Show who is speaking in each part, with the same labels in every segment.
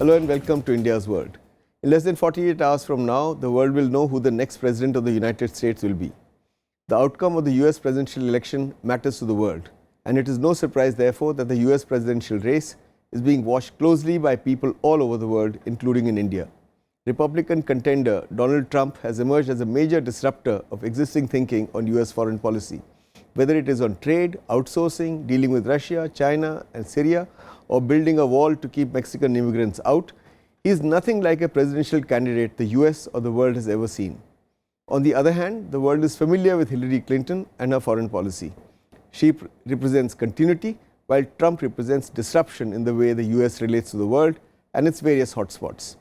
Speaker 1: Hello and welcome to India's World. In less than 48 hours from now, the world will know who the next president of the United States will be. The outcome of the US presidential election matters to the world, and it is no surprise therefore that the US presidential race is being watched closely by people all over the world, including in India. Republican contender Donald Trump has emerged as a major disruptor of existing thinking on US foreign policy. Whether it is on trade, outsourcing, dealing with Russia, China and Syria, or building a wall to keep Mexican immigrants out, he is nothing like a presidential candidate the US or the world has ever seen. On the other hand, the world is familiar with Hillary Clinton and her foreign policy. She represents continuity, while Trump represents disruption in the way the US relates to the world and its various hotspots.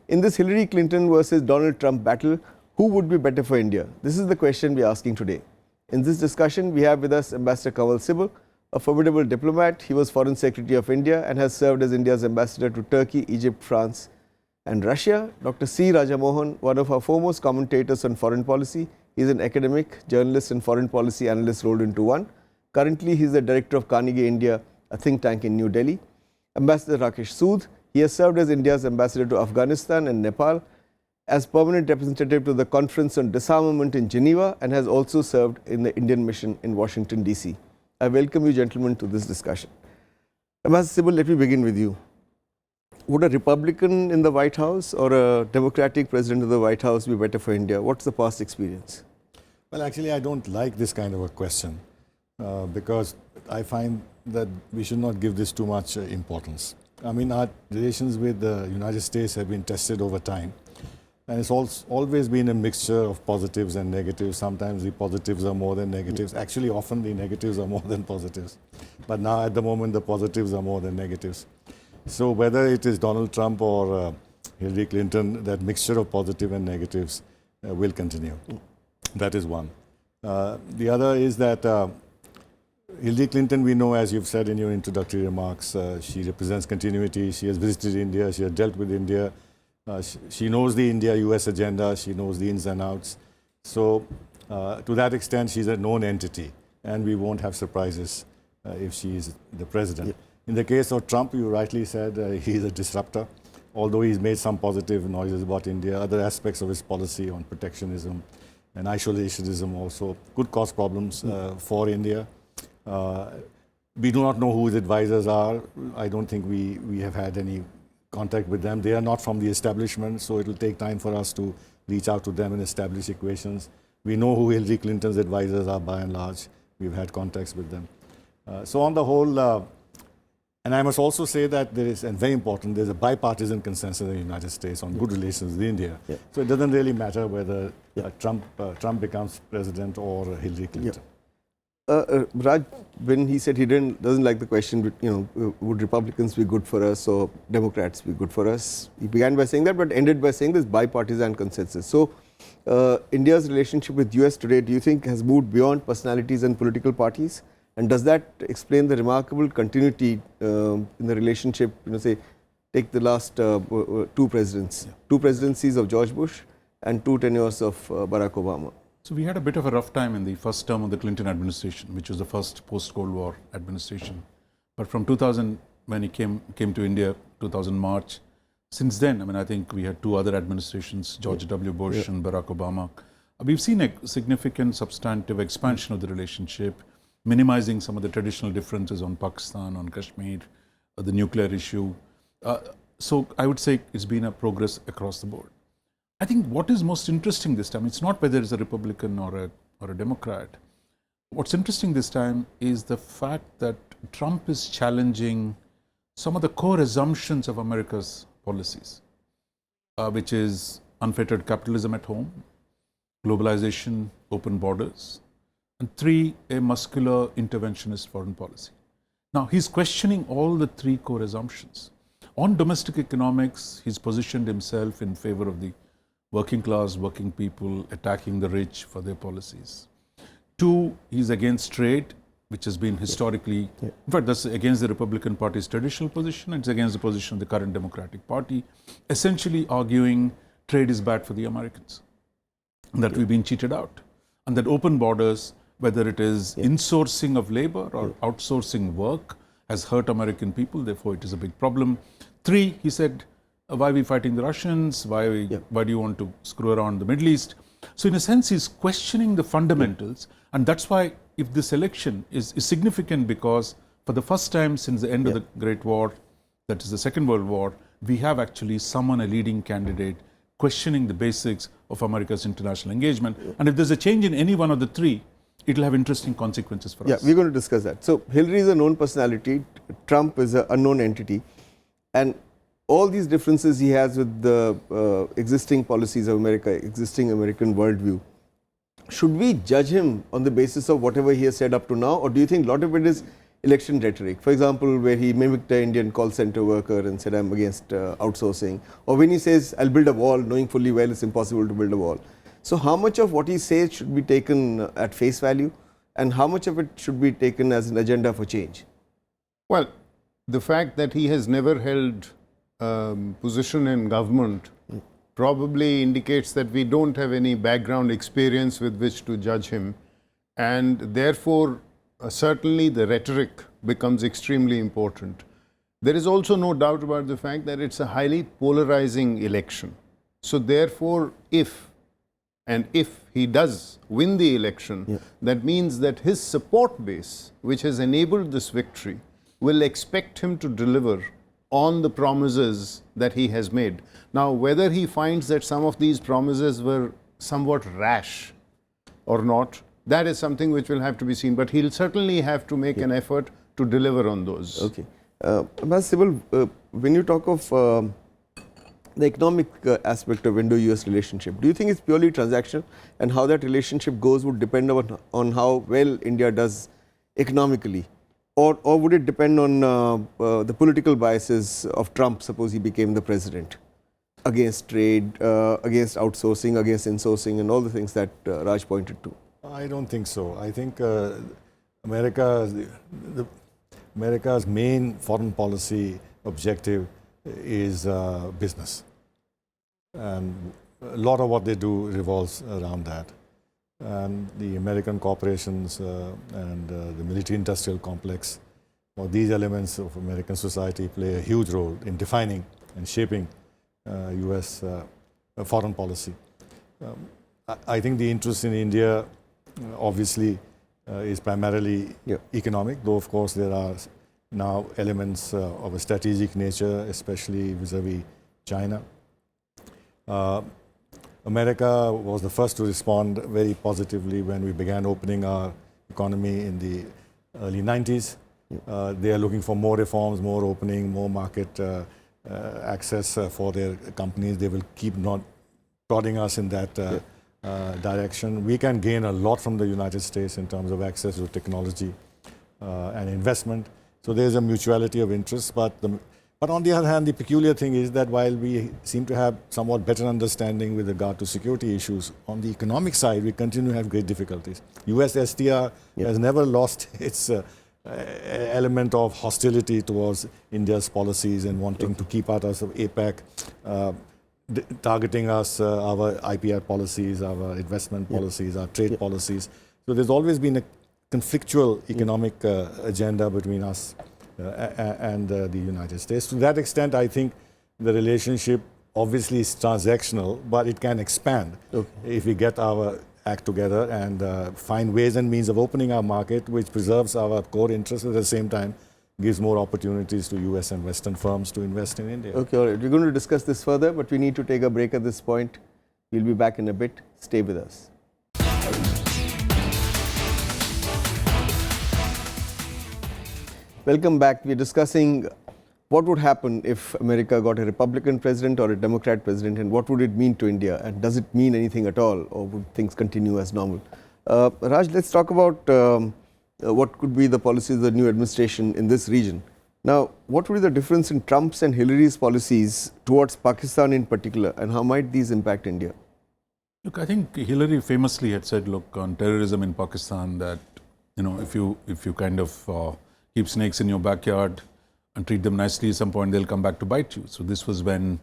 Speaker 1: In this Hillary Clinton versus Donald Trump battle, who would be better for India? This is the question we are asking today. In this discussion, we have with us Ambassador Kanwal Sibal, a formidable diplomat. He was Foreign Secretary of India and has served as India's ambassador to Turkey, Egypt, France and Russia. Dr. C. Rajamohan, one of our foremost commentators on foreign policy. He is an academic, journalist and foreign policy analyst rolled into one. Currently, he is the director of Carnegie India, a think tank in New Delhi. Ambassador Rakesh Sood, he has served as India's ambassador to Afghanistan and Nepal, as permanent representative to the Conference on Disarmament in Geneva, and has also served in the Indian mission in Washington, D.C. I welcome you gentlemen to this discussion. Ambassador Sibal, let me begin with you. Would a Republican in the White House or a Democratic president of the White House be better for India? What's the past experience?
Speaker 2: Well, actually, I don't like this kind of a question because I find that we should not give this too much importance. I mean, our relations with the United States have been tested over time. And it's always been a mixture of positives and negatives. Sometimes the positives are more than negatives. Actually, often the negatives are more than positives. But now, at the moment, the positives are more than negatives. So whether it is Donald Trump or Hillary Clinton, that mixture of positive and negatives will continue. That is one. The other is that Hillary Clinton, we know, as you've said in your introductory remarks, she represents continuity. She has visited India. She has dealt with India. She knows the India-US agenda. She knows the ins and outs. So to that extent, she's a known entity. And we won't have surprises if she is the president. Yep. In the case of Trump, you rightly said he's a disruptor. Although he's made some positive noises about India, other aspects of his policy on protectionism and isolationism also could cause problems for India. We do not know who his advisors are. I don't think we have had any contact with them. They are not from the establishment, so it will take time for us to reach out to them and establish equations. We know who Hillary Clinton's advisors are by and large. We've had contacts with them. So on the whole, and I must also say that there is, and very important, there's a bipartisan consensus in the United States on good relations with India. Yeah. So it doesn't really matter whether Trump becomes president or Hillary Clinton.
Speaker 1: Yeah. Raj, when he said he doesn't like the question, would Republicans be good for us or Democrats be good for us? He began by saying that, but ended by saying this bipartisan consensus. So, India's relationship with US today, do you think has moved beyond personalities and political parties? And does that explain the remarkable continuity in the relationship? Say, take the last two presidents, two presidencies of George Bush and two tenures of Barack Obama.
Speaker 3: So we had a bit of a rough time in the first term of the Clinton administration, which was the first post-Cold War administration. But from 2000, when he came to India, 2000 March, since then, I mean, I think we had two other administrations, George W. Bush and Barack Obama. We've seen a significant substantive expansion of the relationship, minimizing some of the traditional differences on Pakistan, on Kashmir, the nuclear issue. So I would say it's been a progress across the board. I think what is most interesting this time, it's not whether it's a Republican or a Democrat. What's interesting this time is the fact that Trump is challenging some of the core assumptions of America's policies, which is unfettered capitalism at home, globalization, open borders, and three, a muscular interventionist foreign policy. Now, he's questioning all the three core assumptions. On domestic economics, he's positioned himself in favor of the working class, working people, attacking the rich for their policies. Two, he's against trade, which has been historically, in fact, that's against the Republican Party's traditional position, and it's against the position of the current Democratic Party, essentially arguing trade is bad for the Americans, and that we've been cheated out, and that open borders, whether it is insourcing of labor or outsourcing work, has hurt American people, therefore it is a big problem. Three, he said, why are we fighting the Russians? Why do you want to screw around the Middle East? So in a sense, he's questioning the fundamentals, and that's why if this election is significant, because for the first time since the end of the Great War, that is the Second World War, we have actually someone, a leading candidate, questioning the basics of America's international engagement. And if there's a change in any one of the three, it will have interesting consequences for us.
Speaker 1: Yeah, we're going to discuss that. So Hillary is a known personality, Trump is an unknown entity, and all these differences he has with the existing policies of America, existing American worldview. Should we judge him on the basis of whatever he has said up to now, or do you think a lot of it is election rhetoric? For example, where he mimicked an Indian call center worker and said, I'm against outsourcing, or when he says, I'll build a wall, knowing fully well it's impossible to build a wall. So how much of what he says should be taken at face value, and how much of it should be taken as an agenda for change?
Speaker 4: Well, the fact that he has never held position in government probably indicates that we don't have any background experience with which to judge him, and therefore certainly the rhetoric becomes extremely important. There is also no doubt about the fact that it's a highly polarizing election. So therefore, if he does win the election, that means that his support base, which has enabled this victory, will expect him to deliver on the promises that he has made. Now, whether he finds that some of these promises were somewhat rash or not, that is something which will have to be seen. But he'll certainly have to make an effort to deliver on those.
Speaker 1: Okay. Sibal, when you talk of the economic aspect of Indo-US relationship, do you think it's purely transactional, and how that relationship goes would depend on how well India does economically? Or would it depend on the political biases of Trump, suppose he became the president, against trade, against outsourcing, against insourcing, and all the things that Raj pointed to?
Speaker 2: I don't think so. I think America's main foreign policy objective is business. And a lot of what they do revolves around that. And the American corporations and the military-industrial complex, or these elements of American society play a huge role in defining and shaping US foreign policy. I think the interest in India obviously is primarily economic, though of course there are now elements of a strategic nature, especially vis-a-vis China. America was the first to respond very positively when we began opening our economy in the early 90s. They are looking for more reforms, more opening, more market access for their companies. They will keep not prodding us in that direction. We can gain a lot from the United States in terms of access to technology and investment. So there's a mutuality of interest, but on the other hand, the peculiar thing is that while we seem to have somewhat better understanding with regard to security issues, on the economic side, we continue to have great difficulties. US STR has never lost its element of hostility towards India's policies and wanting to keep out of APEC, targeting us, our IPR policies, our investment policies, our trade policies. So there's always been a conflictual economic agenda between us and the United States. To that extent, I think the relationship obviously is transactional, but it can expand if we get our act together and find ways and means of opening our market, which preserves our core interests at the same time, gives more opportunities to US and Western firms to invest in India.
Speaker 1: Okay, all right. We're going to discuss this further, but we need to take a break at this point. We'll be back in a bit. Stay with us. Welcome back. We're discussing what would happen if America got a Republican president or a Democrat president, and what would it mean to India, and does it mean anything at all, or would things continue as normal? Raj, let's talk about what could be the policies of the new administration in this region. Now, what would be the difference in Trump's and Hillary's policies towards Pakistan in particular, and how might these impact India?
Speaker 3: Look, I think Hillary famously had said, look, on terrorism in Pakistan, that if you kind of keep snakes in your backyard and treat them nicely, at some point they'll come back to bite you. So this was when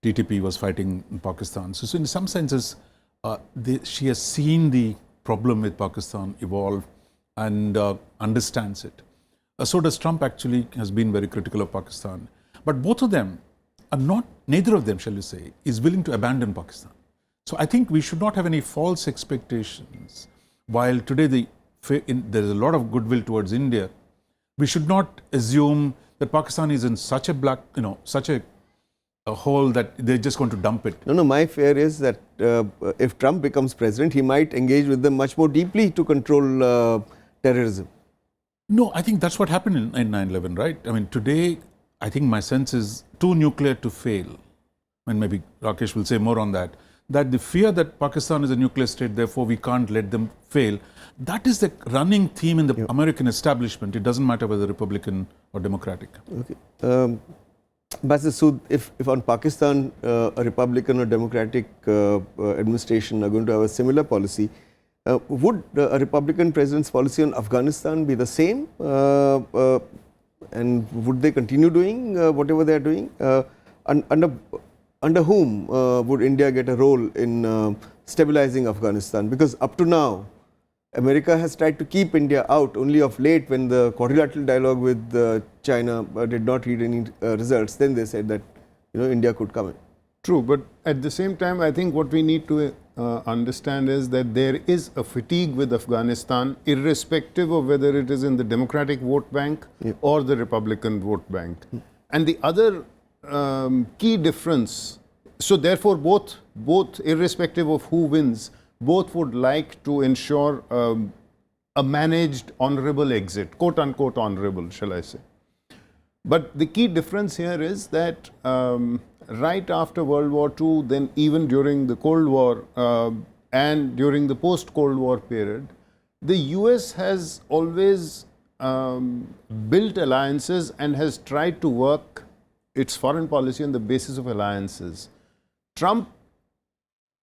Speaker 3: TTP was fighting in Pakistan. So in some senses, she has seen the problem with Pakistan evolve and understands it. So does Trump. Actually has been very critical of Pakistan. But both of them neither of them, shall we say, is willing to abandon Pakistan. So I think we should not have any false expectations. While today there is a lot of goodwill towards India, we should not assume that Pakistan is in such a such a hole that they're just going to dump it.
Speaker 1: No, my fear is that if Trump becomes president, he might engage with them much more deeply to control terrorism.
Speaker 3: No, I think that's what happened in 9/11, right? I mean, today, I think my sense is too nuclear to fail. And maybe Rakesh will say more on that. That the fear that Pakistan is a nuclear state, therefore we can't let them fail. That is the running theme in the American establishment. It doesn't matter whether Republican or Democratic.
Speaker 1: Okay. But Sood, if on Pakistan a Republican or Democratic administration are going to have a similar policy, would a Republican president's policy on Afghanistan be the same? And would they continue doing whatever they are doing? Under whom would India get a role in stabilizing Afghanistan? Because up to now, America has tried to keep India out. Only of late, when the quadrilateral dialogue with China did not yield any results, then they said that India could come in.
Speaker 4: True, but at the same time, I think what we need to understand is that there is a fatigue with Afghanistan, irrespective of whether it is in the Democratic vote bank or the Republican vote bank. And the other key difference, so therefore both irrespective of who wins, both would like to ensure a managed honorable exit, quote unquote honorable, shall I say. But the key difference here is that right after World War II, then even during the Cold War and during the post-Cold War period, the US has always built alliances and has tried to work its foreign policy on the basis of alliances. Trump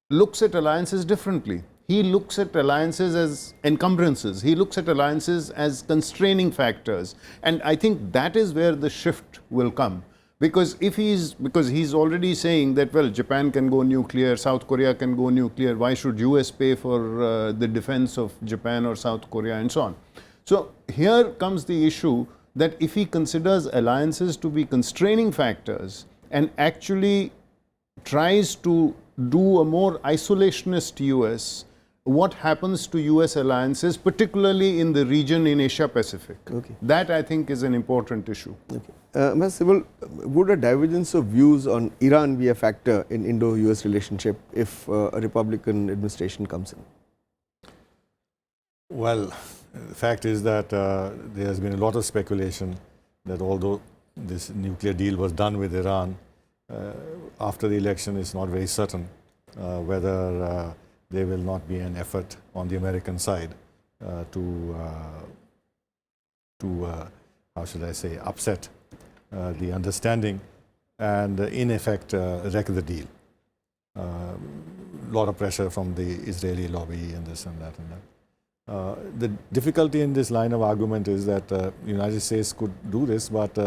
Speaker 4: looks at alliances differently. He looks at alliances as encumbrances. He looks at alliances as constraining factors. And I think that is where the shift will come. Because he's already saying that, well, Japan can go nuclear, South Korea can go nuclear, why should US pay for the defense of Japan or South Korea and so on. So here comes the issue that if he considers alliances to be constraining factors and actually tries to do a more isolationist US, what happens to US alliances, particularly in the region in Asia Pacific?
Speaker 1: Okay.
Speaker 4: That I think is an important issue.
Speaker 1: Okay. Sibal, would a divergence of views on Iran be a factor in Indo-US relationship if a Republican administration comes in?
Speaker 2: Well, the fact is that there has been a lot of speculation that although this nuclear deal was done with Iran, after the election it's not very certain whether there will not be an effort on the American side to how should I say, upset the understanding and in effect wreck the deal. Lot of pressure from the Israeli lobby and this and that and that. The difficulty in this line of argument is that the United States could do this, but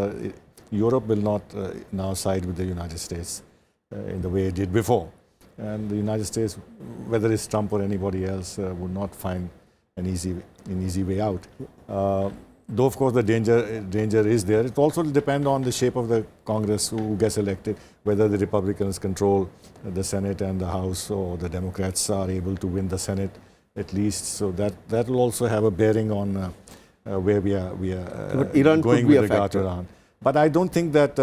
Speaker 2: Europe will not now side with the United States in the way it did before. And the United States, whether it's Trump or anybody else, would not find an easy way out. Though, of course, the danger is there. It also will depend on the shape of the Congress who gets elected, whether the Republicans control the Senate and the House, or the Democrats are able to win the Senate at least. So that will also have a bearing on where we are
Speaker 1: Iran
Speaker 2: going
Speaker 1: could be
Speaker 2: with
Speaker 1: a
Speaker 2: regard to
Speaker 1: factor.
Speaker 2: Iran. But I don't think that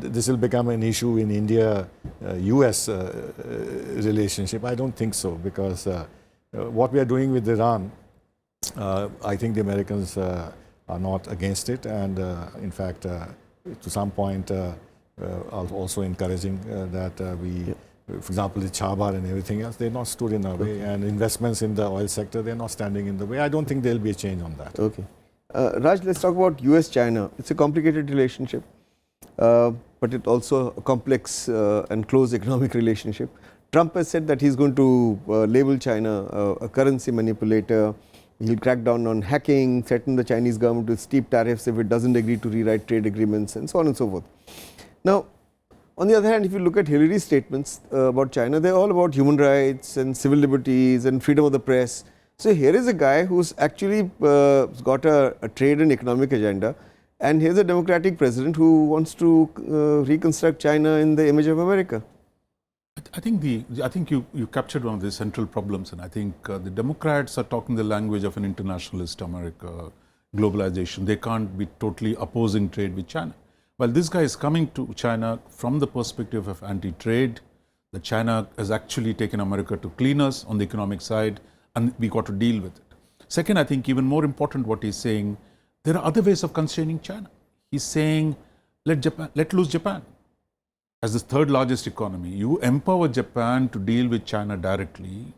Speaker 2: this will become an issue in India-US relationship. I don't think so, because what we are doing with Iran, I think the Americans are not against it, and in fact, to some point, are also encouraging that we, for example, the Chabar and everything else, they're not stood in our way, and investments in the oil sector, they're not standing in the way. I don't think there'll be a change on that.
Speaker 1: Okay. Raj, let's talk about US-China. It's a complicated relationship, but it's also a complex and close economic relationship. Trump has said that he's going to label China a currency manipulator. He'll crack down on hacking, threaten the Chinese government with steep tariffs if it doesn't agree to rewrite trade agreements, and so on and so forth. Now, on the other hand, if you look at Hillary's statements about China, they're all about human rights and civil liberties and freedom of the press. So here is a guy who's actually got a trade and economic agenda, And here's a democratic president who wants to reconstruct China in the image of America.
Speaker 3: I think you captured one of the central problems, and I think the Democrats are talking the language of an internationalist America, globalization. They can't be totally opposing trade with China. Well, this guy is coming to China from the perspective of anti-trade, that China has actually taken America to cleaners on the economic side, and we got to deal with it. Second, I think even more important what he's saying, there are other ways of constraining China. He's saying, let loose Japan. As the third largest economy, you empower Japan to deal with China directly,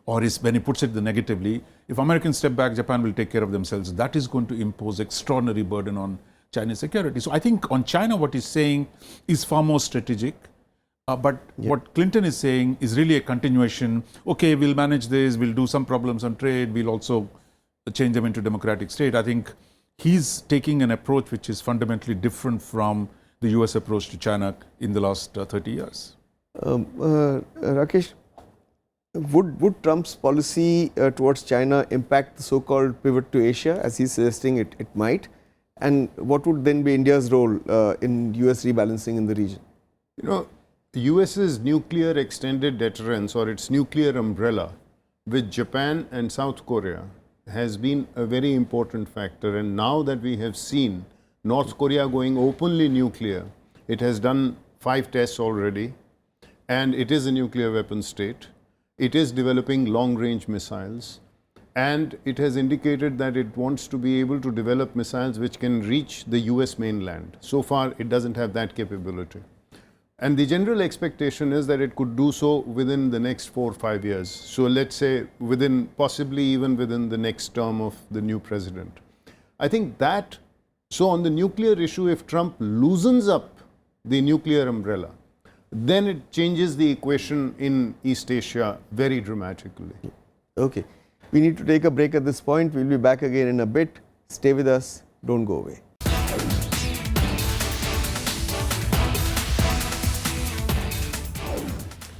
Speaker 3: or when he puts it negatively, if Americans step back, Japan will take care of themselves. That is going to impose extraordinary burden on Chinese security. So I think on China, what he's saying is far more strategic. But what Clinton is saying is really a continuation. Okay, we'll manage this, we'll do some problems on trade, we'll also change them into democratic state. I think he's taking an approach which is fundamentally different from the US approach to China in the last 30 years.
Speaker 1: Rakesh, would Trump's policy towards China impact the so-called pivot to Asia, as he's suggesting it might? And what would then be India's role in US rebalancing in the region?
Speaker 4: You know, the US's nuclear extended deterrence, or its nuclear umbrella with Japan and South Korea, has been a very important factor. And now that we have seen North Korea going openly nuclear, it has done 5 tests already, and it is a nuclear weapon state. It is developing long-range missiles, and it has indicated that it wants to be able to develop missiles which can reach the US mainland. So far, it doesn't have that capability. And the general expectation is that it could do so within the next 4 or 5 years. So let's say possibly even within the next term of the new president. I think that, so on the nuclear issue, if Trump loosens up the nuclear umbrella, then it changes the equation in East Asia very dramatically.
Speaker 1: Okay. We need to take a break at this point. We'll be back again in a bit. Stay with us. Don't go away.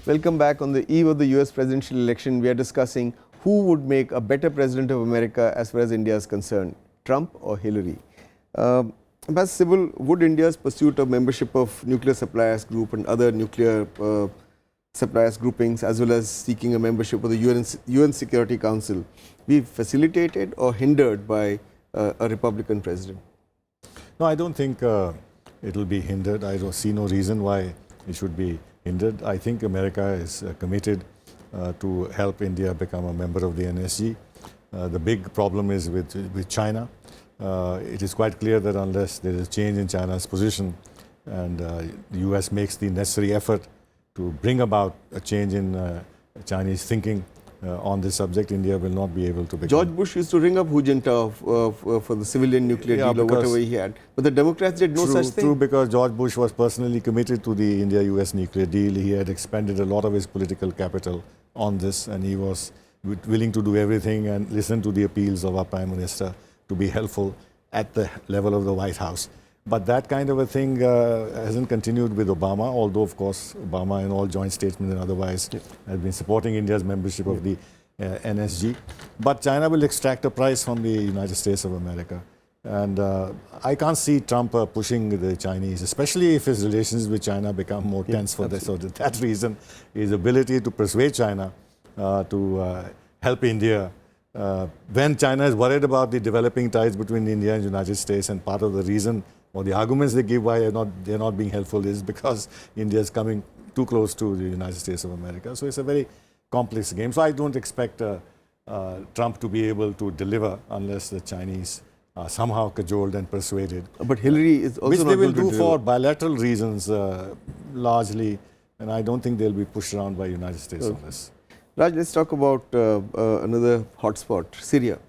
Speaker 1: Welcome back. On the eve of the US presidential election, we are discussing who would make a better president of America as far as India is concerned, Trump or Hillary. Ambassador Sibal, would India's pursuit of membership of nuclear suppliers group and other nuclear suppliers groupings, as well as seeking a membership of the UN Security Council, be facilitated or hindered by a Republican president?
Speaker 2: No, I don't think it will be hindered. I don't see no reason why it should be hindered. I think America is committed to help India become a member of the NSG. The big problem is with China. It is quite clear that unless there is a change in China's position and the US makes the necessary effort to bring about a change in Chinese thinking on this subject, India will not be able to become.
Speaker 1: George Bush used to ring up Hu Jintao for the civilian nuclear deal or whatever he had. But the Democrats did no such thing.
Speaker 2: True, because George Bush was personally committed to the India-US nuclear deal. He had expended a lot of his political capital on this, and he was willing to do everything and listen to the appeals of our Prime Minister to be helpful at the level of the White House. But that kind of a thing hasn't continued with Obama, although of course Obama in all joint statements and otherwise has been supporting India's membership of the NSG. But China will extract a price from the United States of America. And I can't see Trump pushing the Chinese, especially if his relations with China become more tense for this. So that reason, his ability to persuade China to help India when China is worried about the developing ties between India and the United States, and part of the reason or the arguments they give why they're not being helpful is because India is coming too close to the United States of America. So it's a very complex game. So I don't expect Trump to be able to deliver unless the Chinese are somehow cajoled and persuaded.
Speaker 1: But Hillary is also
Speaker 2: which
Speaker 1: not
Speaker 2: they will
Speaker 1: going to
Speaker 2: do for bilateral reasons largely, and I don't think they'll be pushed around by the United States on this.
Speaker 1: Raj, let's talk about another hotspot, Syria.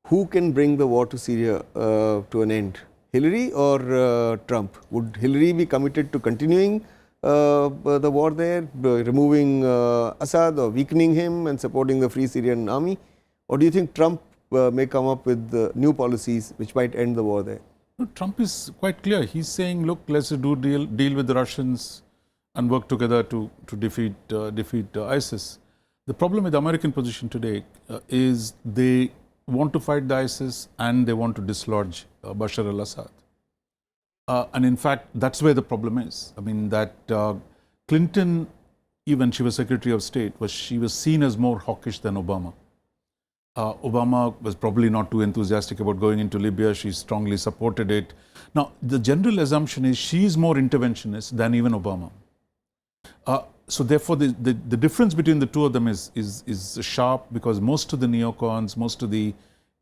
Speaker 1: Who can bring the war to Syria to an end? Hillary or Trump? Would Hillary be committed to continuing the war there, removing Assad or weakening him and supporting the Free Syrian Army? Or do you think Trump may come up with new policies which might end the war there?
Speaker 3: No, Trump is quite clear. He's saying, look, let's do deal with the Russians and work together to defeat ISIS. The problem with the American position today is they want to fight the ISIS and they want to dislodge Bashar al-Assad. And in fact, that's where the problem is. I mean, that Clinton, even she was Secretary of State, she was seen as more hawkish than Obama. Obama was probably not too enthusiastic about going into Libya. She strongly supported it. Now, the general assumption is she's more interventionist than even Obama. So therefore, the difference between the two of them is sharp, because most of the neocons, most of the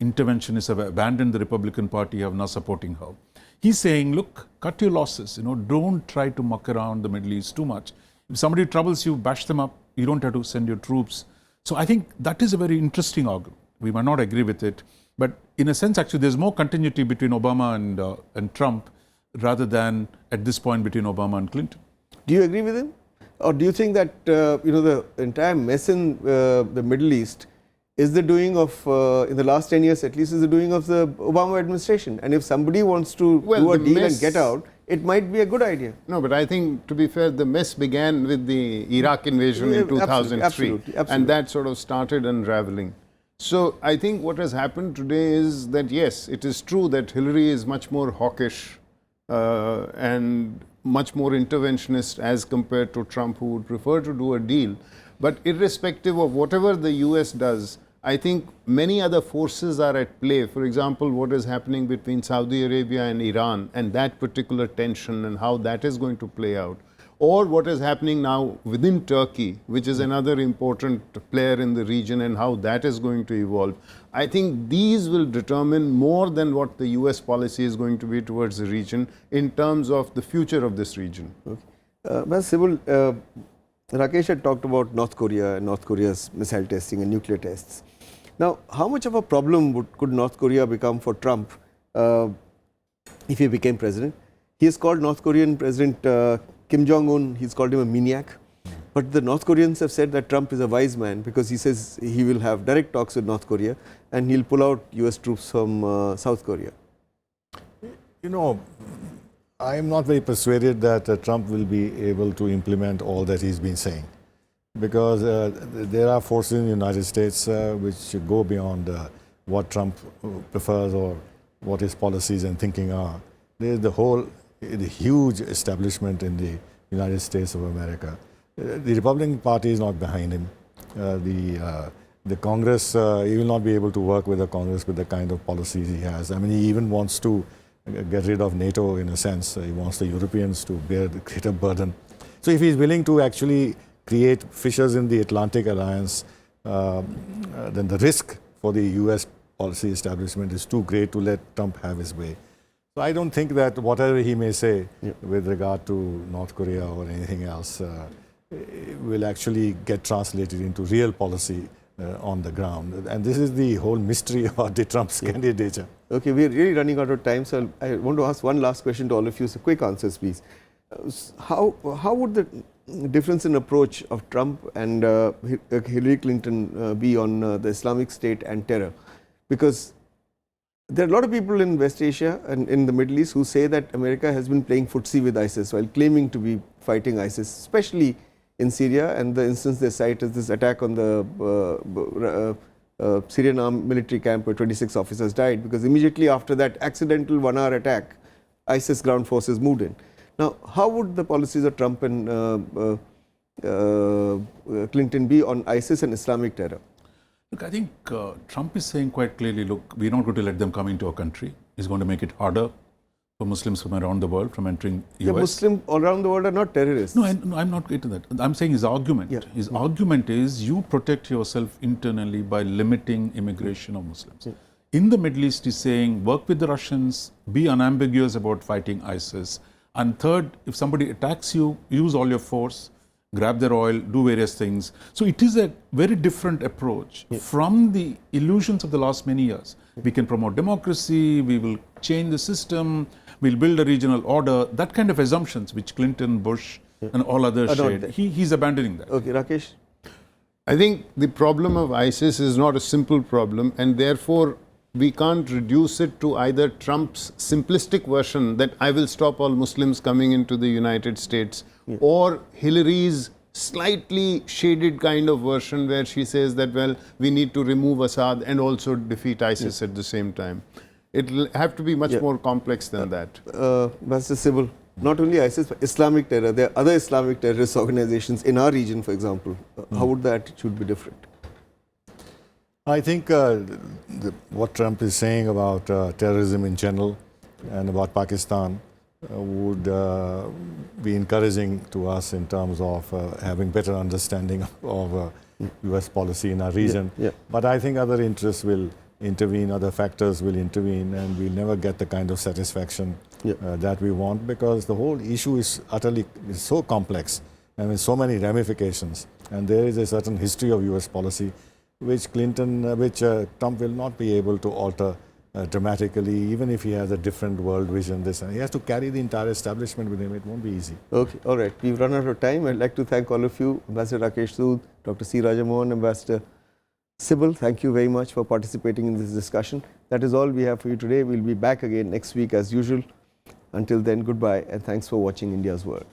Speaker 3: interventionists have abandoned the Republican Party, are now supporting her. He's saying, look, cut your losses. Don't try to muck around the Middle East too much. If somebody troubles you, bash them up. You don't have to send your troops. So I think that is a very interesting argument. We might not agree with it, but in a sense, actually, there's more continuity between Obama and Trump rather than at this point between Obama and Clinton.
Speaker 1: Do you agree with him? Or do you think that the entire mess in the Middle East is the doing of, in the last 10 years at least, is the doing of the Obama administration? And if somebody wants to do a deal and get out, it might be a good idea.
Speaker 4: No, but I think, to be fair, the mess began with the Iraq invasion in 2003.
Speaker 1: Absolutely.
Speaker 4: And that sort of started unraveling. So I think what has happened today is that, yes, it is true that Hillary is much more hawkish and much more interventionist as compared to Trump, who would prefer to do a deal. But irrespective of whatever the US does, I think many other forces are at play. For example, what is happening between Saudi Arabia and Iran, and that particular tension and how that is going to play out. Or what is happening now within Turkey, which is another important player in the region, and how that is going to evolve. I think these will determine more than what the US policy is going to be towards the region in terms of the future of this region.
Speaker 1: Okay. Sibal, Rakesh had talked about North Korea and North Korea's missile testing and nuclear tests. Now, how much of a problem could North Korea become for Trump if he became president? He has called North Korean President Kim Jong-un, he's called him a maniac. But the North Koreans have said that Trump is a wise man, because he says he will have direct talks with North Korea and he'll pull out US troops from South Korea.
Speaker 2: I am not very persuaded that Trump will be able to implement all that he's been saying, because there are forces in the United States which go beyond what Trump prefers or what his policies and thinking are. There is the huge establishment in the United States of America. The Republican Party is not behind him. The Congress, he will not be able to work with the Congress with the kind of policies he has. I mean, he even wants to get rid of NATO in a sense. He wants the Europeans to bear the greater burden. So if he's willing to actually create fissures in the Atlantic alliance, then the risk for the US policy establishment is too great to let Trump have his way. So I don't think that whatever he may say with regard to North Korea or anything else will actually get translated into real policy on the ground. And this is the whole mystery about the Trump's candidature.
Speaker 1: Okay, we're really running out of time, so I want to ask one last question to all of you. So quick answers, please. How would the difference in approach of Trump and Hillary Clinton be on the Islamic State and terror? Because there are a lot of people in West Asia and in the Middle East who say that America has been playing footsie with ISIS while claiming to be fighting ISIS, especially in Syria. And the instance they cite is this attack on the Syrian armed military camp where 26 officers died, because immediately after that accidental 1-hour attack, ISIS ground forces moved in. Now, how would the policies of Trump and Clinton be on ISIS and Islamic terror?
Speaker 3: Look, I think Trump is saying quite clearly, look, we're not going to let them come into our country. He's going to make it harder for Muslims from around the world from entering US.
Speaker 1: The Muslims all around the world are not terrorists.
Speaker 3: No, I'm not getting that. I'm saying his argument. Yeah. His argument is you protect yourself internally by limiting immigration of Muslims. Yeah. In the Middle East, he's saying work with the Russians, be unambiguous about fighting ISIS. And third, if somebody attacks you, use all your force, grab their oil, do various things. So it is a very different approach from the illusions of the last many years. We can promote democracy, we will change the system, we'll build a regional order. That kind of assumptions which Clinton, Bush and all others shared, he's abandoning that.
Speaker 1: Okay, Rakesh?
Speaker 4: I think the problem of ISIS is not a simple problem, and therefore we can't reduce it to either Trump's simplistic version that I will stop all Muslims coming into the United States, or Hillary's slightly shaded kind of version where she says that, well, we need to remove Assad and also defeat ISIS at the same time. It'll have to be much
Speaker 1: Yeah.
Speaker 4: more complex than that.
Speaker 1: Master Sibal, not only ISIS, but Islamic terror, there are other Islamic terrorist organizations in our region, for example. How would the attitude be different?
Speaker 2: I think what Trump is saying about terrorism in general and about Pakistan would be encouraging to us in terms of having better understanding of US policy in our region.
Speaker 1: Yeah.
Speaker 2: But I think other interests will intervene, other factors will intervene, and we'll never get the kind of satisfaction that we want, because the whole issue is is so complex and with so many ramifications. And there is a certain history of US policy which Trump will not be able to alter dramatically, even if he has a different world vision. He has to carry the entire establishment with him. It won't be easy.
Speaker 1: Okay, all right. We've run out of time. I'd like to thank all of you, Ambassador Rakesh Sood, Dr. C. Rajamohan, Ambassador Sibal. Thank you very much for participating in this discussion. That is all we have for you today. We'll be back again next week as usual. Until then, goodbye and thanks for watching India's World.